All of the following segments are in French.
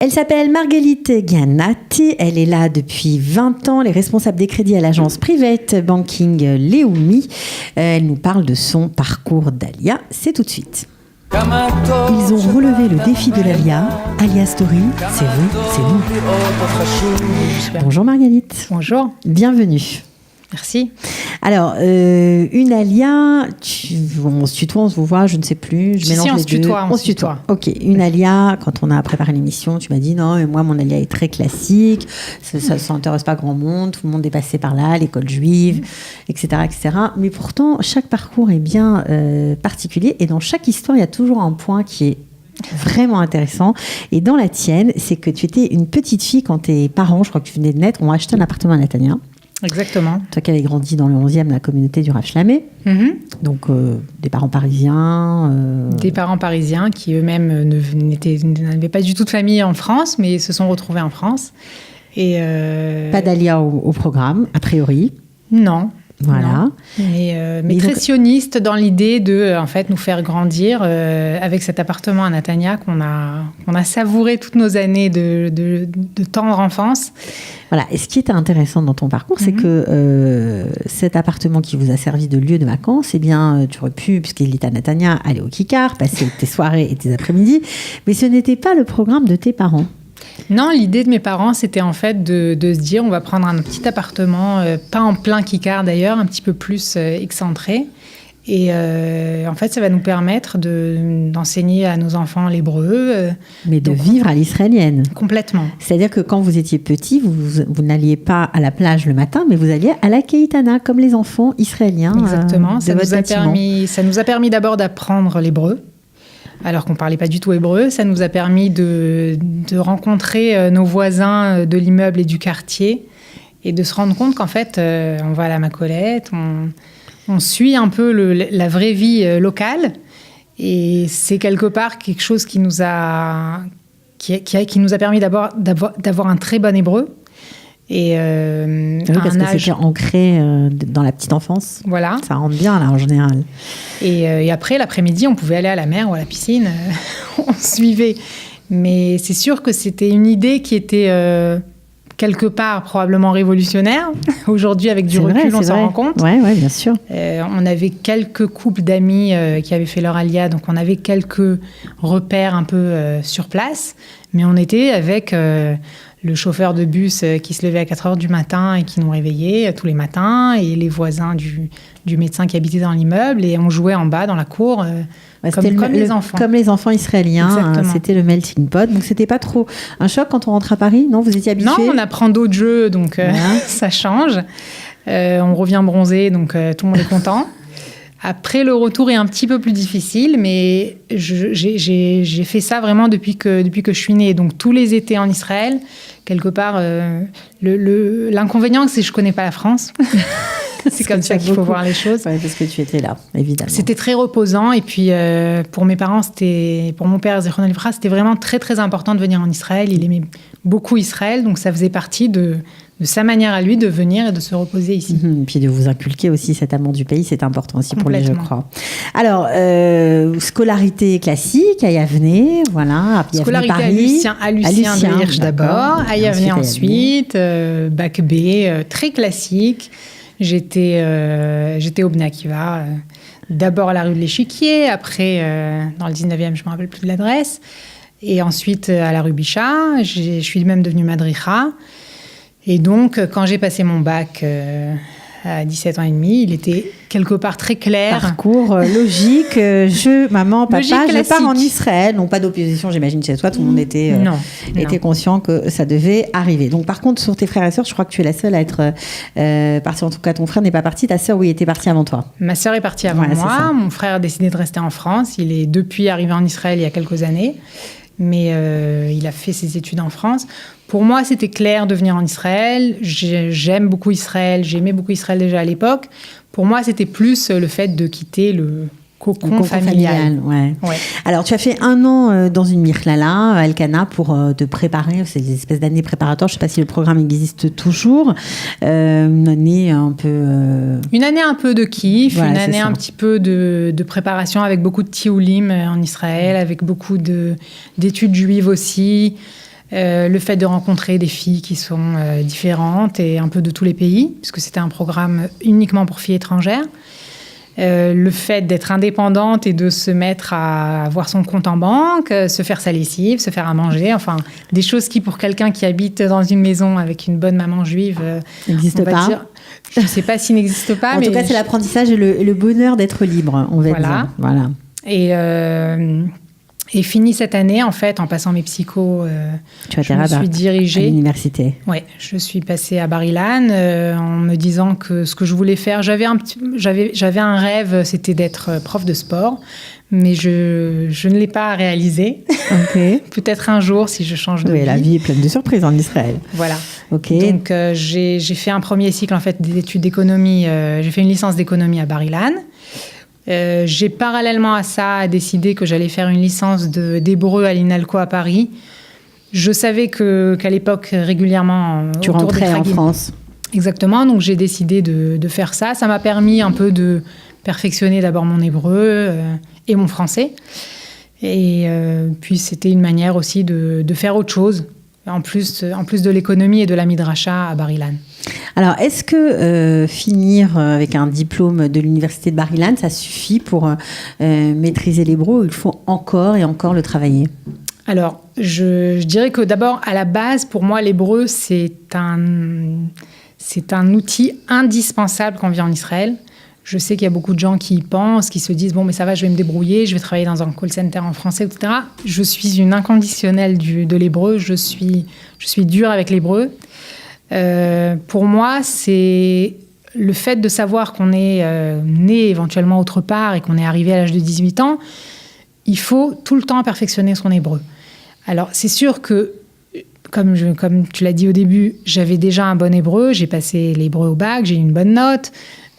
Elle s'appelle Marguerite Giannatti. Elle est là depuis 20 ans. Elle est responsable des crédits à l'agence Private Banking Leumi. Elle nous parle de son parcours d'Alia. C'est tout de suite. Ils ont relevé le défi de l'Alia. Alia Story, c'est vous, c'est nous. Bonjour Marguerite. Bonjour. Bienvenue. Merci. Alors, une Alia, on se tutoie, on se voit, je ne sais plus. Je mélange on les se tutoie, deux. On se tutoie. Ok, une Alia, quand on a préparé l'émission, tu m'as dit non, mais moi, mon Alia est très classique, ça ne s'intéresse pas grand monde, tout le monde est passé par là, l'école juive, etc., etc. Mais pourtant, chaque parcours est bien particulier et dans chaque histoire, il y a toujours un point qui est vraiment intéressant. Et dans la tienne, c'est que tu étais une petite fille quand tes parents, je crois que tu venais de naître, ont acheté un appartement à Netanya. Exactement. Toi qui avais grandi dans le 11e, la communauté du Rav Shlamé. Donc, des parents parisiens. Des parents parisiens qui eux-mêmes n'avaient pas du tout de famille en France, mais se sont retrouvés en France. Et pas d'Alia au programme, a priori. Non. Voilà. Non. Mais très sioniste dans l'idée de en fait, nous faire grandir avec cet appartement à Netanya qu'on a savouré toutes nos années de tendre enfance. Voilà. Et ce qui était intéressant dans ton parcours, c'est que cet appartement qui vous a servi de lieu de vacances, eh bien, tu aurais pu, puisqu'il est à Netanya, aller au Kikar, passer tes soirées et tes après-midi, mais ce n'était pas le programme de tes parents. Non, l'idée de mes parents, c'était en fait de se dire on va prendre un petit appartement, pas en plein Kikar d'ailleurs, un petit peu plus excentré. Et en fait, ça va nous permettre d'enseigner à nos enfants l'hébreu. Mais de vivre à l'israélienne. Complètement. C'est-à-dire que quand vous étiez petit, vous n'alliez pas à la plage le matin, mais vous alliez à la Keïtana, comme les enfants israéliens. Exactement. Ça nous a permis d'abord d'apprendre l'hébreu. Alors qu'on ne parlait pas du tout hébreu, ça nous a permis de rencontrer nos voisins de l'immeuble et du quartier et de se rendre compte qu'en fait, on va à la Macolette, on suit un peu la vraie vie locale et c'est quelque part quelque chose qui nous a permis d'avoir un très bon hébreu. Et parce que c'était ancré dans la petite enfance. Voilà. Ça rentre bien là en général. Et après, l'après-midi, on pouvait aller à la mer ou à la piscine. On suivait. Mais c'est sûr que c'était une idée qui était quelque part probablement révolutionnaire. Aujourd'hui, avec du recul, on s'en rend compte. Oui, bien sûr. On avait quelques couples d'amis qui avaient fait leur alia, donc on avait quelques repères un peu sur place. Mais on était avec le chauffeur de bus qui se levait à 4h du matin et qui nous réveillait tous les matins, et les voisins du médecin qui habitait dans l'immeuble, et on jouait en bas dans la cour comme les enfants. Comme les enfants israéliens, c'était le melting pot. Donc c'était pas trop un choc quand on rentre à Paris, non? Vous étiez habitués? Non, on apprend d'autres jeux, donc ça change. On revient bronzé, donc tout le monde est content. Après, le retour est un petit peu plus difficile, mais j'ai fait ça vraiment depuis que je suis née. Donc, tous les étés en Israël, quelque part, l'inconvénient, c'est que je ne connais pas la France. C'est comme ça qu'il faut voir les choses. Oui, parce que tu étais là, évidemment. C'était très reposant. Et puis, pour mes parents, pour mon père, Zichron Livra, c'était vraiment très, très important de venir en Israël. Il aimait beaucoup Israël, donc ça faisait partie de sa manière à lui de venir et de se reposer ici. Et puis de vous inculquer aussi cet amour du pays, c'est important aussi pour lui, je crois. Alors, scolarité classique à Yavne, voilà. Scolarité à Lucien de Hirsch d'abord, à Yavne ensuite, bac B, très classique. J'étais au Bnei Akiva, d'abord à la rue de l'Échiquier, après dans le 19e, je ne me rappelle plus de l'adresse, et ensuite à la rue Bichat. Je suis même devenue madricha. Et donc, quand j'ai passé mon bac à 17 ans et demi, il était quelque part très clair. Parcours logique, maman, papa, je pars en Israël. Non, pas d'opposition, j'imagine, chez toi. Tout le monde était conscient que ça devait arriver. Donc, par contre, sur tes frères et sœurs, je crois que tu es la seule à être partie. En tout cas, ton frère n'est pas parti. Ta sœur, oui, était partie avant toi. Ma sœur est partie avant moi. Mon frère a décidé de rester en France. Il est depuis arrivé en Israël il y a quelques années. Mais il a fait ses études en France. Pour moi, c'était clair de venir en Israël. J'aime beaucoup Israël. J'aimais beaucoup Israël déjà à l'époque. Pour moi, c'était plus le fait de quitter le cocon familial. Ouais. Alors, tu as fait 1 an dans une Mirklala, à Elkana, pour te préparer. C'est des espèces d'années préparatoires. Je ne sais pas si le programme existe toujours. Une année un peu... Une année un peu de kiff, voilà, une année un petit peu de préparation avec beaucoup de tioulim en Israël, avec beaucoup d'études juives aussi. Le fait de rencontrer des filles qui sont différentes et un peu de tous les pays, puisque c'était un programme uniquement pour filles étrangères. Le fait d'être indépendante et de se mettre à avoir son compte en banque, se faire sa lessive, se faire à manger, enfin des choses qui pour quelqu'un qui habite dans une maison avec une bonne maman juive n'existe pas. Dire, je ne sais pas s'il n'existe pas. En tout cas, c'est l'apprentissage et le bonheur d'être libre, on va dire. Voilà. Et fini cette année, en fait, en passant mes psychos, je me suis dirigée à l'université. Oui, je suis passée à Bar-Ilan en me disant que ce que je voulais faire, j'avais un rêve, c'était d'être prof de sport, mais je ne l'ai pas réalisé. Okay. Peut-être un jour si je change de vie. La vie est pleine de surprises en Israël. Voilà. Okay. Donc j'ai fait un premier cycle en fait d'études d'économie. J'ai fait une licence d'économie à Bar-Ilan. J'ai parallèlement à ça décidé que j'allais faire une licence d'hébreu à l'INALCO à Paris. Je savais qu'à l'époque, régulièrement... Tu rentrais en France. Exactement, donc j'ai décidé de faire ça. Ça m'a permis un peu de perfectionner d'abord mon hébreu et mon français. Et puis c'était une manière aussi de faire autre chose, en plus de l'économie et de la midrasha à Bar-Ilan. Alors, est-ce que finir avec un diplôme de l'université de Bar-Ilan, ça suffit pour maîtriser l'hébreu ou il faut encore et encore le travailler ? Alors, je dirais que d'abord, à la base, pour moi, l'hébreu, c'est un outil indispensable quand on vit en Israël. Je sais qu'il y a beaucoup de gens qui y pensent, qui se disent « Bon, mais ça va, je vais me débrouiller, je vais travailler dans un call center en français, etc. » Je suis une inconditionnelle de l'hébreu, je suis dure avec l'hébreu. Pour moi, c'est le fait de savoir qu'on est né éventuellement autre part et qu'on est arrivé à l'âge de 18 ans, il faut tout le temps perfectionner son hébreu. Alors, c'est sûr que, comme tu l'as dit au début, j'avais déjà un bon hébreu, j'ai passé l'hébreu au bac, j'ai eu une bonne note.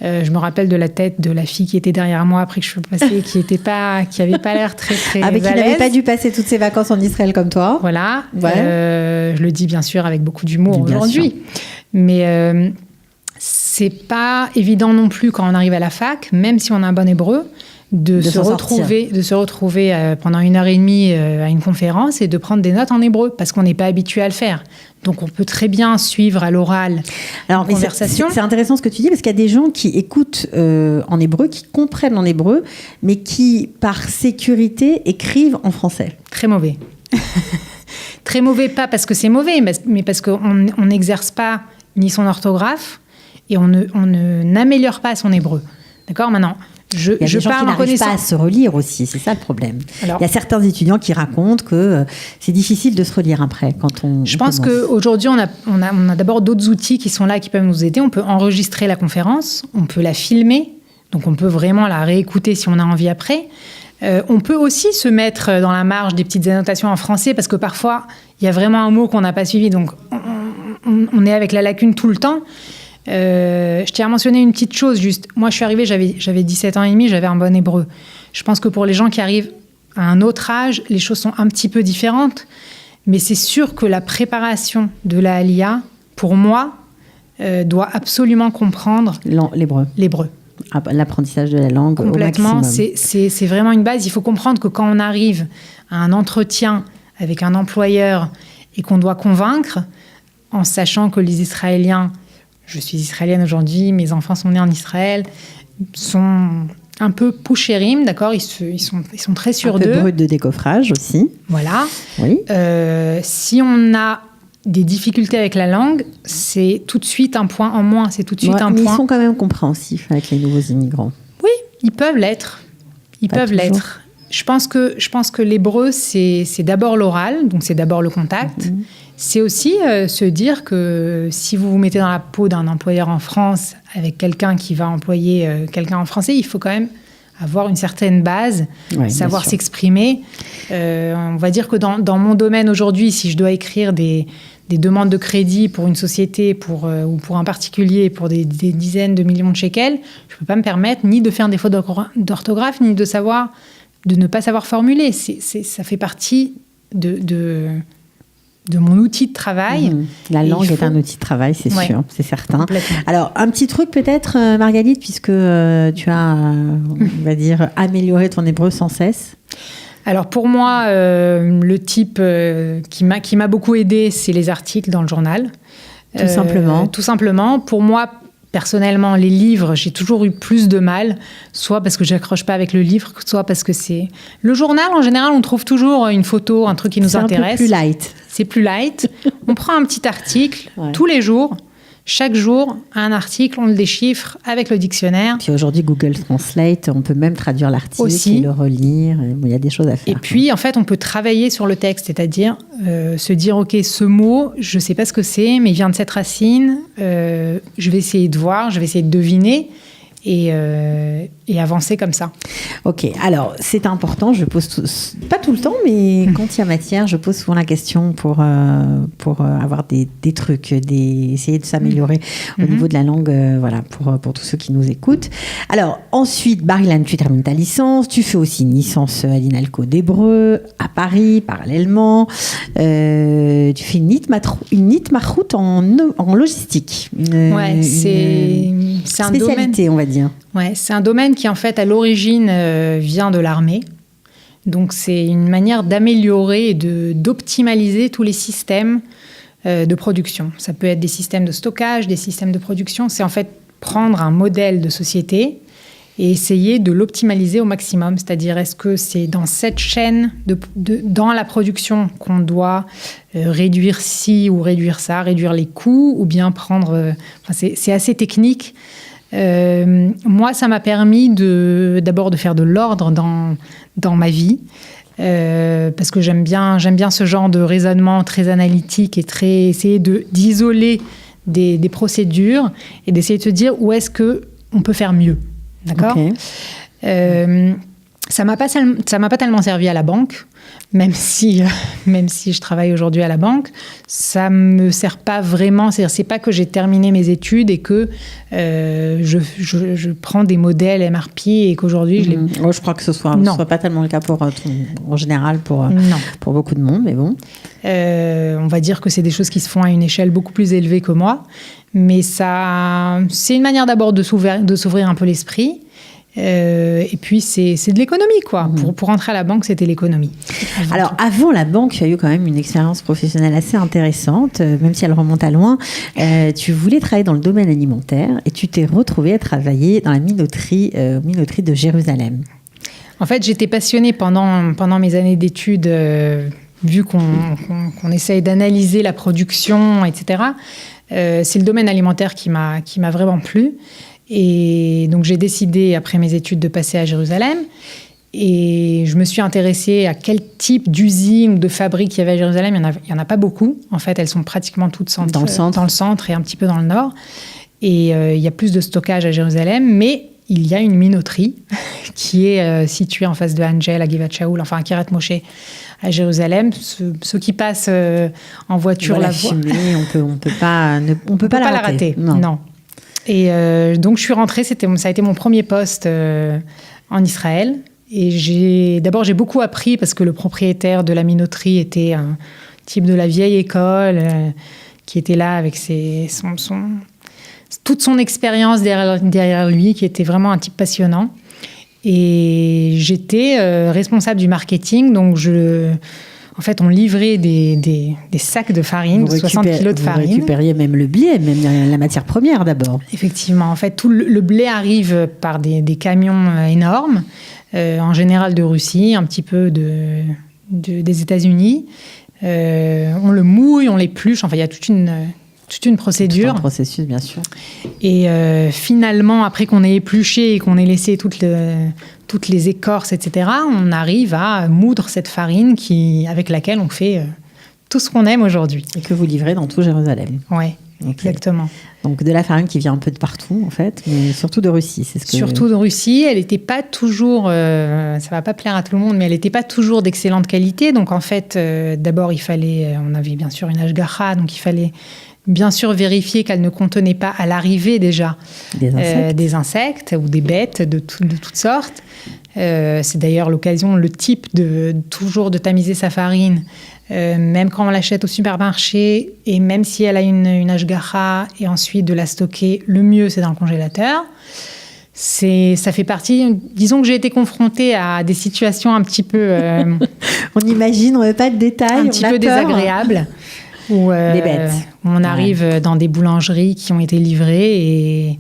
Je me rappelle de la tête de la fille qui était derrière moi après que je suis passée, qui avait pas l'air très à l'aise. Qui n'avait pas dû passer toutes ses vacances en Israël comme toi. Voilà. Ouais. Je le dis bien sûr avec beaucoup d'humour aujourd'hui. Mais c'est pas évident non plus quand on arrive à la fac, même si on a un bon hébreu, de se retrouver pendant 1h30 à une conférence et de prendre des notes en hébreu parce qu'on n'est pas habitué à le faire. Donc, on peut très bien suivre à l'oral la conversation. C'est intéressant ce que tu dis parce qu'il y a des gens qui écoutent en hébreu, qui comprennent en hébreu, mais qui, par sécurité, écrivent en français. Très mauvais. Très mauvais, pas parce que c'est mauvais, mais parce qu'on n'exerce pas ni son orthographe et on n'améliore pas son hébreu. D'accord ? Maintenant, il y a des gens qui n'arrivent pas à se relire aussi, c'est ça le problème. Alors, il y a certains étudiants qui racontent que c'est difficile de se relire après quand on Je pense qu'aujourd'hui, on a d'abord d'autres outils qui sont là, qui peuvent nous aider. On peut enregistrer la conférence, on peut la filmer, donc on peut vraiment la réécouter si on a envie après. On peut aussi se mettre dans la marge des petites annotations en français, parce que parfois, il y a vraiment un mot qu'on n'a pas suivi, donc on est avec la lacune tout le temps. Je tiens à mentionner une petite chose juste. Moi, je suis arrivée, j'avais 17 ans et demi, j'avais un bon hébreu. Je pense que pour les gens qui arrivent à un autre âge, les choses sont un petit peu différentes. Mais c'est sûr que la préparation de la Aliyah, pour moi, doit absolument comprendre l'hébreu. L'apprentissage de la langue complètement, au maximum. C'est vraiment une base. Il faut comprendre que quand on arrive à un entretien avec un employeur et qu'on doit convaincre, en sachant que les Israéliens... Je suis israélienne aujourd'hui, mes enfants sont nés en Israël, sont un peu pouchérim, d'accord, ils sont très sûrs d'eux. Un peu brut de décoffrage aussi. Voilà. Oui. Si on a des difficultés avec la langue, c'est tout de suite un point en moins. C'est tout de suite un mais point. Ils sont quand même compréhensifs avec les nouveaux immigrants. Oui, ils peuvent l'être. Je pense que l'hébreu, c'est d'abord l'oral, donc c'est d'abord le contact. Mm-hmm. C'est aussi se dire que si vous vous mettez dans la peau d'un employeur en France avec quelqu'un qui va employer quelqu'un en français, il faut quand même avoir une certaine base, savoir s'exprimer. On va dire que dans mon domaine aujourd'hui, si je dois écrire des demandes de crédit pour une société ou pour un particulier pour des dizaines de millions de shekels, je ne peux pas me permettre ni de faire des fautes d'orthographe, ni de ne pas savoir formuler. Ça fait partie de mon outil de travail. La langue est un outil de travail, c'est sûr, c'est certain. Alors, un petit truc peut-être, Margalite, puisque tu as, on va dire, amélioré ton hébreu sans cesse. Alors pour moi, le type qui m'a beaucoup aidé, c'est les articles dans le journal. Tout simplement. Tout simplement. Pour moi, personnellement, les livres, j'ai toujours eu plus de mal, soit parce que je n'accroche pas avec le livre, soit parce que c'est... Le journal, en général, on trouve toujours une photo, un truc qui nous intéresse. C'est un peu plus light. C'est plus light. On prend un petit article tous les jours. Chaque jour, un article, on le déchiffre avec le dictionnaire. Puis aujourd'hui, Google Translate, on peut même traduire l'article aussi. Et le relire. Il y a des choses à faire. Et puis, en fait, on peut travailler sur le texte, c'est-à-dire se dire, OK, ce mot, je ne sais pas ce que c'est, mais il vient de cette racine. Je vais essayer de voir, je vais essayer de deviner. Et avancer comme ça. Ok, alors c'est important, je pose pas tout le temps, mais quand il y a matière, je pose souvent la question pour avoir des trucs, essayer de s'améliorer au niveau de la langue, voilà, pour tous ceux qui nous écoutent. Alors ensuite, Bar-Ilan, tu termines ta licence, tu fais aussi une licence à l'INALCO d'hébreu, à Paris, parallèlement. Tu fais une Nitmachut en logistique. C'est un spécialité, domaine, on va dire. Ouais, c'est un domaine qui, en fait, à l'origine, vient de l'armée. Donc, c'est une manière d'améliorer et d'optimaliser tous les systèmes de production. Ça peut être des systèmes de stockage, des systèmes de production. C'est en fait prendre un modèle de société et essayer de l'optimaliser au maximum. C'est-à-dire, est-ce que c'est dans cette chaîne, dans la production, qu'on doit réduire ci ou réduire ça, réduire les coûts, ou bien prendre... c'est assez technique. Moi, ça m'a permis d'abord de faire de l'ordre dans ma vie, parce que j'aime bien ce genre de raisonnement très analytique et essayer d'isoler des procédures et d'essayer de se dire où est-ce qu'on peut faire mieux. D'accord ? Ça m'a pas tellement servi à la banque, même si je travaille aujourd'hui à la banque, ça me sert pas vraiment. C'est pas que j'ai terminé mes études et que je prends des modèles MRP et qu'aujourd'hui je les... Je crois que ce soit pas tellement le cas en général pour beaucoup de monde, mais bon. On va dire que c'est des choses qui se font à une échelle beaucoup plus élevée que moi, mais c'est une manière d'abord de s'ouvrir un peu l'esprit. Et puis c'est de l'économie, quoi. Pour rentrer à la banque, c'était l'économie. Alors avant la banque, tu as eu quand même une expérience professionnelle assez intéressante, même si elle remonte à loin. Tu voulais travailler dans le domaine alimentaire et tu t'es retrouvée à travailler dans la minoterie de Jérusalem. En fait, j'étais passionnée pendant mes années d'études, vu qu'on essaye d'analyser la production, etc. C'est le domaine alimentaire qui m'a vraiment plu. Et donc, j'ai décidé, après mes études, de passer à Jérusalem. Et je me suis intéressée à quel type d'usine ou de fabrique il y avait à Jérusalem. Il n'y en a pas beaucoup. En fait, elles sont pratiquement toutes dans le centre et un petit peu dans le nord. Et il y a plus de stockage à Jérusalem. Mais il y a une minoterie qui est située en face de Angel, à Givat Shaul, enfin à Kiryat Moshe, à Jérusalem. Ceux qui passent en voiture la voient. On peut pas la rater. Non. Et donc, je suis rentrée, ça a été mon premier poste en Israël. Et d'abord, j'ai beaucoup appris parce que le propriétaire de la minoterie était un type de la vieille école qui était là avec toute son expérience derrière lui, qui était vraiment un type passionnant. Et j'étais responsable du marketing, donc en fait, on livrait des sacs de farine, 60 kilos de farine. Vous récupériez même le blé, même la matière première d'abord. Effectivement. En fait, tout le blé arrive par des camions énormes, en général de Russie, un petit peu des États-Unis. On le mouille, on l'épluche. Enfin, il y a toute une procédure. Tout un processus, bien sûr. Et finalement, après qu'on ait épluché et qu'on ait laissé toutes les écorces, etc., on arrive à moudre cette farine avec laquelle on fait tout ce qu'on aime aujourd'hui. Et que vous livrez dans tout Jérusalem. Oui, exactement. Donc de la farine qui vient un peu de partout, en fait, mais surtout de Russie. Surtout de Russie. Elle n'était pas toujours, ça ne va pas plaire à tout le monde, mais elle n'était pas toujours d'excellente qualité. Donc en fait, d'abord, on avait bien sûr une hashgacha, donc il fallait bien sûr vérifier qu'elle ne contenait pas à l'arrivée déjà des insectes ou des bêtes de toutes sortes. C'est d'ailleurs l'occasion, le type toujours de tamiser sa farine, même quand on l'achète au supermarché, et même si elle a une hashgacha, et ensuite de la stocker, le mieux c'est dans le congélateur. Ça fait partie... Disons que j'ai été confrontée à des situations un petit peu... on imagine, on n'a pas de détails. Un petit peu désagréables. Où, des bêtes. On arrive dans des boulangeries qui ont été livrées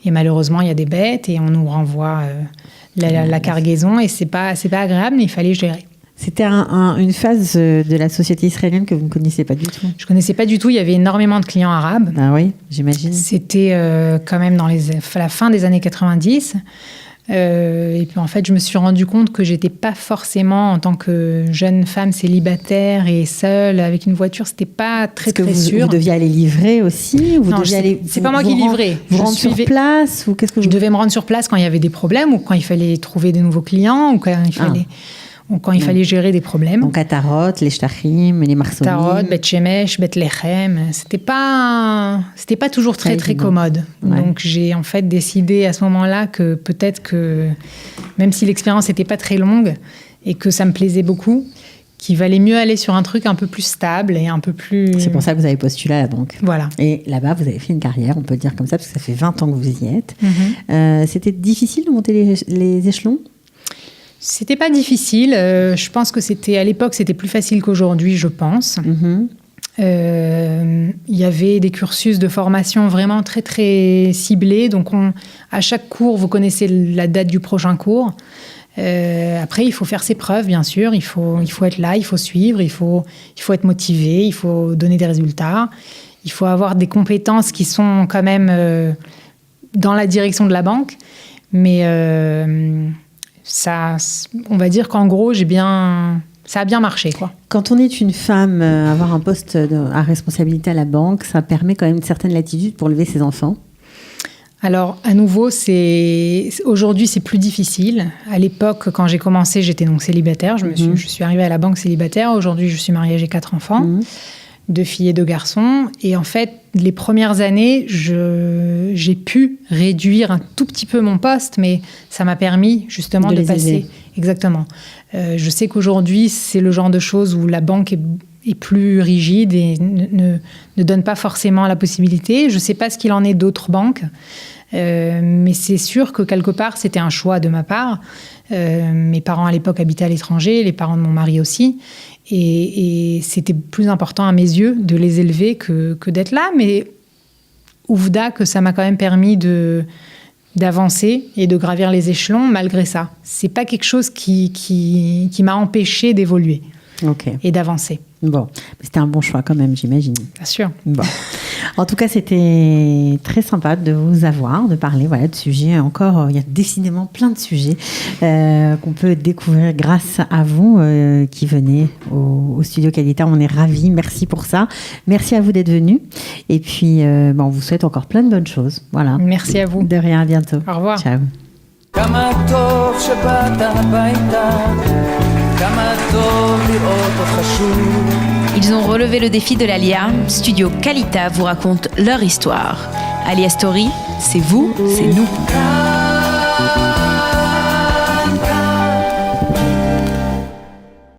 et malheureusement, il y a des bêtes et on nous renvoie la cargaison. Et c'est pas agréable, mais il fallait gérer. C'était une phase de la société israélienne que vous ne connaissiez pas du tout. Je ne connaissais pas du tout. Il y avait énormément de clients arabes. Ah oui, j'imagine. C'était quand même dans la fin des années 90. Et puis en fait, je me suis rendu compte que j'étais pas forcément, en tant que jeune femme célibataire et seule avec une voiture, c'était pas très sûr. Vous deviez aller livrer aussi? C'est pas moi qui livrais. Vous rendre sur place ou qu'est-ce que je devais me rendre sur place quand il y avait des problèmes ou quand il fallait trouver des nouveaux clients ou quand il fallait gérer des problèmes. Donc, Atarot, les Shtachim, les Marsonim. Atarot, Beth Shemesh, Beth Lechem. C'était pas toujours très, très commode. Ouais. Donc, j'ai en fait décidé à ce moment-là que peut-être que, même si l'expérience n'était pas très longue et que ça me plaisait beaucoup, qu'il valait mieux aller sur un truc un peu plus stable et un peu plus... C'est pour ça que vous avez postulé à la banque. Voilà. Et là-bas, vous avez fait une carrière, on peut dire comme ça, parce que ça fait 20 ans que vous y êtes. C'était difficile de monter les échelons? C'était pas difficile. Je pense que à l'époque, c'était plus facile qu'aujourd'hui, je pense. Il y avait des cursus de formation vraiment très, très ciblés. Donc, à chaque cours, vous connaissez la date du prochain cours. Après, il faut faire ses preuves, bien sûr. Il faut être là, il faut suivre, il faut être motivé, il faut donner des résultats. Il faut avoir des compétences qui sont quand même dans la direction de la banque. Mais... ça, on va dire qu'en gros, ça a bien marché, quoi. Quand on est une femme, avoir un poste à responsabilité à la banque, ça permet quand même une certaine latitude pour élever ses enfants. Alors, à nouveau, aujourd'hui, c'est plus difficile. À l'époque, quand j'ai commencé, j'étais donc célibataire. Je suis arrivée à la banque célibataire. Aujourd'hui, je suis mariée, j'ai 4 enfants. 2 filles et 2 garçons. Et en fait, les premières années, j'ai pu réduire un tout petit peu mon poste, mais ça m'a permis justement de passer. Aider. Exactement. Je sais qu'aujourd'hui, c'est le genre de choses où la banque est plus rigide et ne donne pas forcément la possibilité. Je ne sais pas ce qu'il en est d'autres banques, mais c'est sûr que quelque part, c'était un choix de ma part. Mes parents à l'époque habitaient à l'étranger, les parents de mon mari aussi. Et c'était plus important à mes yeux de les élever que d'être là. Mais ouvda que ça m'a quand même permis d'avancer et de gravir les échelons malgré ça. C'est pas quelque chose qui m'a empêché d'évoluer et d'avancer. Bon, c'était un bon choix quand même, j'imagine. Bien sûr. Bon. En tout cas, c'était très sympa de vous avoir, de parler de sujets. Encore, il y a décidément plein de sujets qu'on peut découvrir grâce à vous qui venez au Studio Qualita. On est ravis. Merci pour ça. Merci à vous d'être venus. Et puis, on vous souhaite encore plein de bonnes choses. Voilà. Merci à vous. De rien, à bientôt. Au revoir. Ciao. Ils ont relevé le défi de l'Alia. Studio Qualita vous raconte leur histoire. Alia Story, c'est vous, c'est nous.